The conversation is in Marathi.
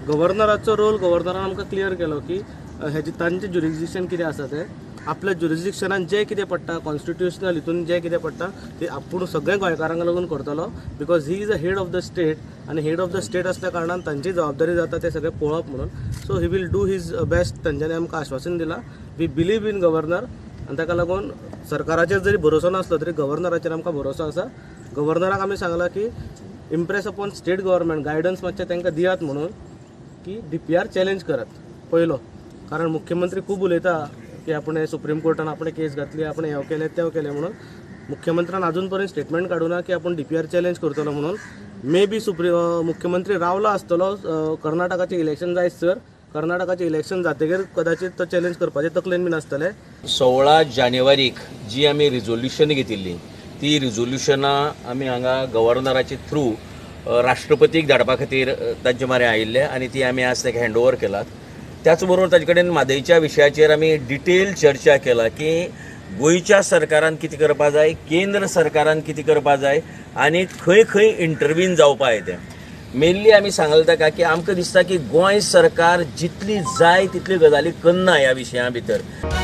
गव्हर्नराचो रोल गव्हर्नरान आमकां क्लियर केलो की हेजे तांचें ज्युरिडिक्शन कितें आसा तें आपल्या ज्युरिडिक्शनान जें कितें पडटा कॉन्स्टिट्युशनल हितून जें कितें पडटा तें आपूण सगळ्या गोंयकारांक लागून करतलो because he is a head of the state आनी हेड ऑफ द स्टेट असल्या कारणान तांची जबाबदारी जाता तें सगळें पळोवप म्हणून so he will do his best तांच्यांनी आमकां आश्वासन दिलां वी बिलीव इन गव्हर्नर आनी ताका लागून सरकाराचेर जरी भरोसो नासलो तरी गव्हर्नराचेर आमकां भरोसो आसा गव्हर्नराक आमी सांगलां की impress upon state government guidance मातशें तांकां दियात म्हणून की DPR चॅलेंज करात पयलो कारण मुख्यमंत्री खूब उलयता की आपण सुप्रीम कोर्टान आपण केस घातली आपण हें केलें तें केलें म्हणून मुख्यमंत्र्यान अजून पर्यंत स्टेटमेंट काडूना की आपण DPR चॅलेंज करतलो म्हणून मे बी मुख्यमंत्री रावलो आसतलो कर्नाटकाचें इलेक्शन जायसर कर्नाटकाचें इलेक्शन जातकीर कदाचित तो चॅलेंज करपाचे तकलेन बीन आसतलें 16 जानेवारीक जी आमी रिझोल्युशन घेतिल्ली ती रिझोल्युशनां आमी हांगा गव्हर्नराचे थ्रू राष्ट्रपतीक धाडपा खातीर तांचे म्हऱ्या आयिल्ले आनी ती आमी आज ताका हँडओवर केलात त्याच बरोबर ताजे कडेन म्हादईच्या विशयाचेर आमी डिटेल चर्चा केला की गोंयच्या सरकारान कितें करपा जाय केंद्र सरकारान कितें करपा जाय आनी खंय खंय इंटरव्हीन जावपा जाय तें मेनली आमी सांगलें ताका की आमकां दिसता की गोंय सरकार जितली जाय तितल्यो गजाली करना ह्या विशया भितर